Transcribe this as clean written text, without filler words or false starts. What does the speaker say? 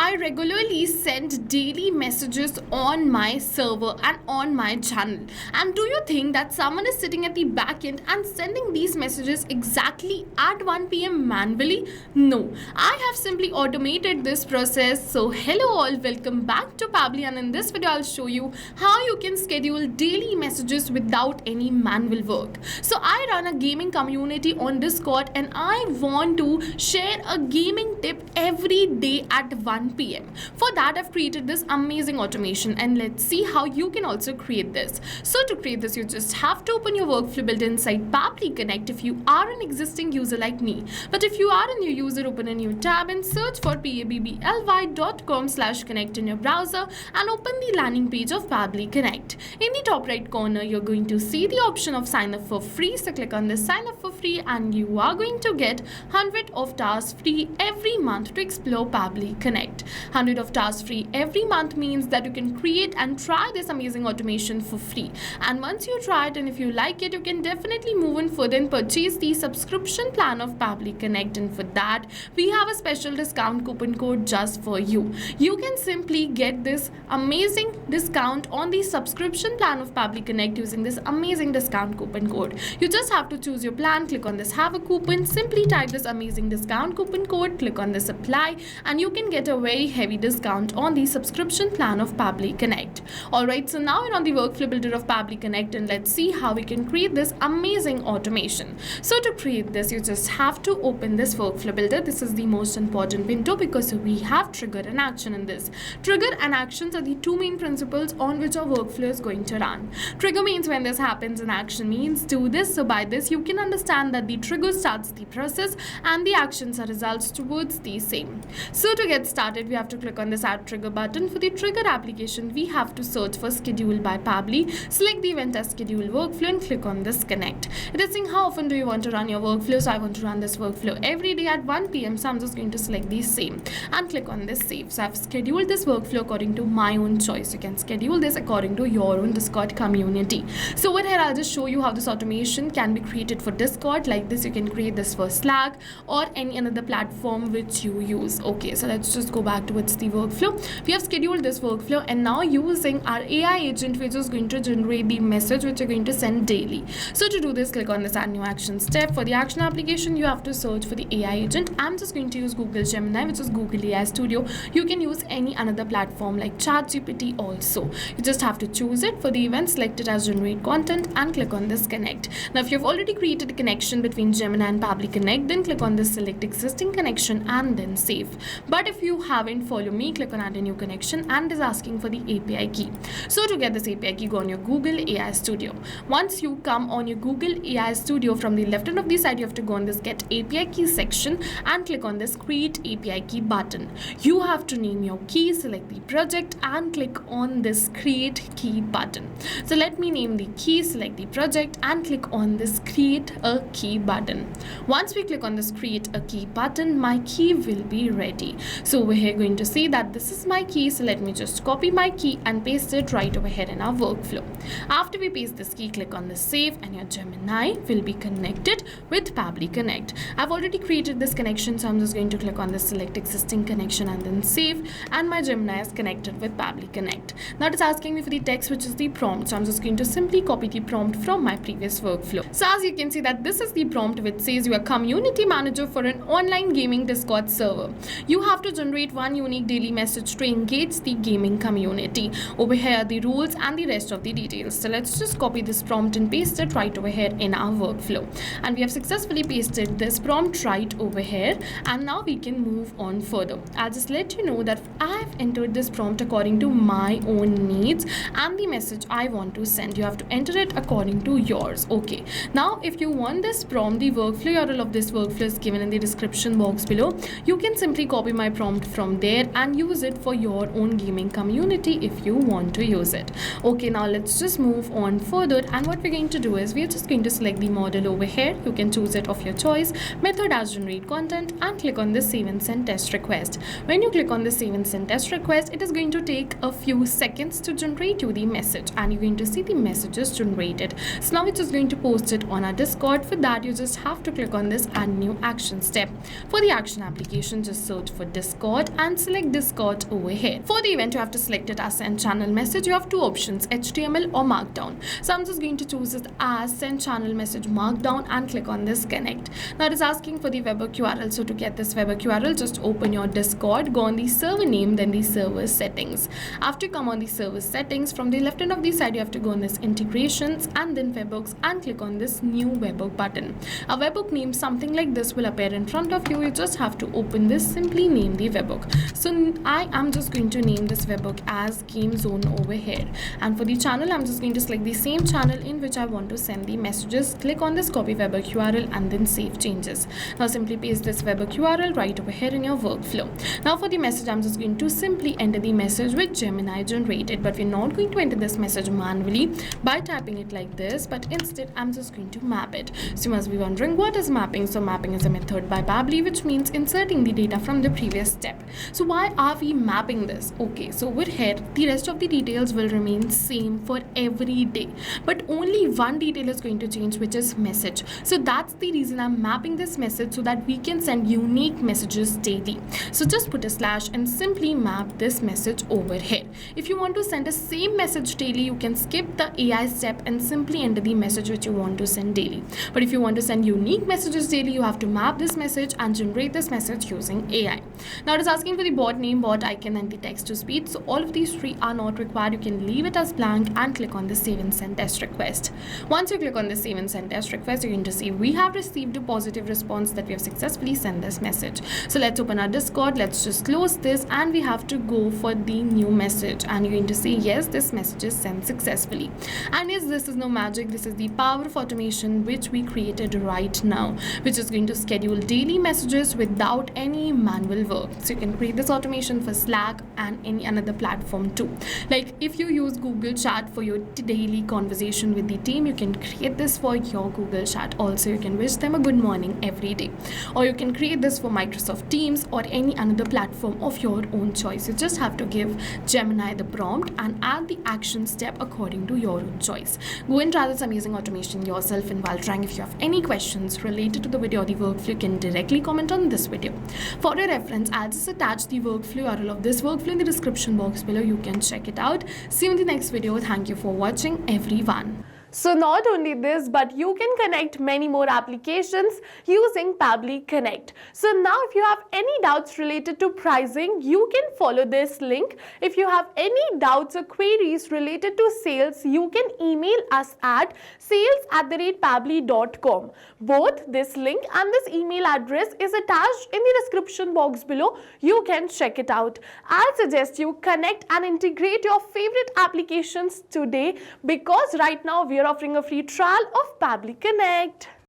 I regularly send daily messages on my server and on my channel. And do you think that someone is sitting at the back end and sending these messages exactly at 1 p.m. manually? No, I have simply automated this process. So hello all, welcome back to Pabbly, and in this video I'll show you how you can schedule daily messages without any manual work. So I run a gaming community on Discord and I want to share a gaming tip every day at 1 p.m. For that I've created this amazing automation, and let's see how you can also create this. So to create this, you just have to open your workflow built inside Pabbly Connect if you are an existing user like me. But if you are a new user, open a new tab and search for pabbly.com/connect in your browser and open the landing page of Pabbly Connect. In the top right corner, you're going to see the option of sign up for free. So click on this sign up for free and you are going to get 100 of tasks free every month to explore Pabbly Connect. 100 of tasks free every month means that you can create and try this amazing automation for free. And once you try it and if you like it, you can definitely move on further and purchase the subscription plan of Pabbly Connect. And for that, we have a special discount coupon code just for you. You can simply get this amazing discount on the subscription plan of Pabbly Connect using this amazing discount coupon code. You just have to choose your plan, click on this have a coupon, simply type this amazing discount coupon code, click on this apply, and you can get a very heavy discount on the subscription plan of Pabbly Connect. Alright, so now we're on the workflow builder of Pabbly Connect and let's see how we can create this amazing automation. So to create this, you just have to open this workflow builder. This is the most important window because we have trigger and action in this. Trigger and actions are the two main principles on which our workflow is going to run. Trigger means when this happens and action means do this. So by this, you can understand that the trigger starts the process and the actions are results towards the same. So to get started, we have to click on this add trigger button. For the trigger application, we have to search for schedule by Pabbly, select the event as schedule workflow and click on this connect. It is saying how often do you want to run your workflow. So I want to run this workflow every day at 1 p.m. So I'm just going to select the same and click on this save. So I've scheduled this workflow according to my own choice. You can schedule this according to your own Discord community. So over here, I'll just show you how this automation can be created for Discord. Like this, you can create this for Slack or any another platform which you use. Okay, so let's just go back towards the workflow. We have scheduled this workflow and now using our AI agent, we're just going to generate the message which you're going to send daily. So to do this, click on this add new action step. For the action application, you have to search for the AI agent. I'm just going to use Google Gemini, which is Google AI Studio. You can use any another platform like ChatGPT also. You just have to choose it. For the event, select it as generate content and click on this connect. Now if you've already created a connection between Gemini and Pabbly Connect, then click on this select existing connection and then save. But if you haven't, follow me, click on add a new connection and is asking for the API key. So to get this API key, go on your Google AI Studio. Once you come on your Google AI Studio, from the left hand of the side, you have to go on this get API key section and click on this create API key button. You have to name your key, select the project and click on this create key button. So let me name the key, select the project and click on this create a key button. Once we click on this create a key button, my key will be ready. So over here, going to see that this is my key. So let me just copy my key and paste it right over here in our workflow. After we paste this key, click on the save and your Gemini will be connected with Pabbly Connect. I've already created this connection, so I'm just going to click on the select existing connection and then save, and my Gemini is connected with Pabbly Connect. Now it's asking me for the text, which is the prompt. So I'm just going to simply copy the prompt from my previous workflow. So as you can see that this is the prompt which says you are community manager for an online gaming Discord server. You have to generate one unique daily message to engage the gaming community. Over here are the rules and the rest of the details. So let's just copy this prompt and paste it right over here in our workflow. And we have successfully pasted this prompt right over here. And now we can move on further. I'll just let you know that I've entered this prompt according to my own needs and the message I want to send. You have to enter it according to yours. Okay. Now, if you want this prompt, the workflow URL of this workflow is given in the description box below. You can simply copy my prompt from there and use it for your own gaming community if you want to use it. Okay, now let's just move on further, and what we're going to do is we're just going to select the model over here. You can choose it of your choice, method as generate content, and click on this save and send test request. When you click on the save and send test request, it is going to take a few seconds to generate you the message, and you're going to see the messages generated. So now we're just going to post it on our Discord. For that, you just have to click on this add new action step. For the action application, just search for Discord Discord and select Discord over here. For the event, you have to select it as send channel message. You have two options, HTML or Markdown. So I'm just going to choose it as send channel message Markdown and click on this connect. Now it is asking for the webhook URL. So to get this webhook URL, just open your Discord, go on the server name, then the server settings. After you come on the server settings, from the left hand of the side, you have to go on this integrations and then webhooks and click on this new webhook button. A webhook name something like this will appear in front of you. You just have to open this, simply name the webhook. So I am just going to name this webhook as Game Zone over here. And for the channel, I'm just going to select the same channel in which I want to send the messages. Click on this copy webhook URL and then save changes. Now simply paste this webhook URL right over here in your workflow. Now for the message, I'm just going to simply enter the message which Gemini generated, but we're not going to enter this message manually by typing it like this, but instead I'm just going to map it. So you must be wondering, what is mapping? So mapping is a method by Pabbly which means inserting the data from the previous step. So why are we mapping this? Okay, so over here the rest of the details will remain same for every day, but only one detail is going to change, which is message. So that's the reason I'm mapping this message, so that we can send unique messages daily. So just put a slash and simply map this message over here. If you want to send a same message daily, you can skip the AI step and simply enter the message which you want to send daily. But if you want to send unique messages daily, you have to map this message and generate this message using AI. Now it is asking for the bot name, bot icon and the text to speech. So all of these three are not required. You can leave it as blank and click on the save and send test request. Once you click on the save and send test request, you're going to see we have received a positive response that we have successfully sent this message. So let's open our Discord. Let's just close this and we have to go for the new message, and you're going to see yes, this message is sent successfully. And yes, this is no magic. This is the power of automation which we created right now, which is going to schedule daily messages without any manual work. So you can create this automation for Slack and any another platform too. Like if you use Google Chat for your daily conversation with the team, you can create this for your Google Chat. Also, you can wish them a good morning every day, or you can create this for Microsoft Teams or any another platform of your own choice. You just have to give Gemini the prompt and add the action step according to your own choice. Go and try this amazing automation yourself, and while trying, if you have any questions related to the video or the workflow, you can directly comment on this video. For your reference, I'll just attach the workflow URL of this workflow in the description box below. You can check it out. See you in the next video. Thank you for watching, everyone. So not only this, but you can connect many more applications using Pabbly Connect. So now if you have any doubts related to pricing, you can follow this link. If you have any doubts or queries related to sales, you can email us at sales@pabbly.com. Both this link and this email address is attached in the description box below. You can check it out. I'll suggest you connect and integrate your favorite applications today, because right now we are offering a free trial of Pabbly Connect.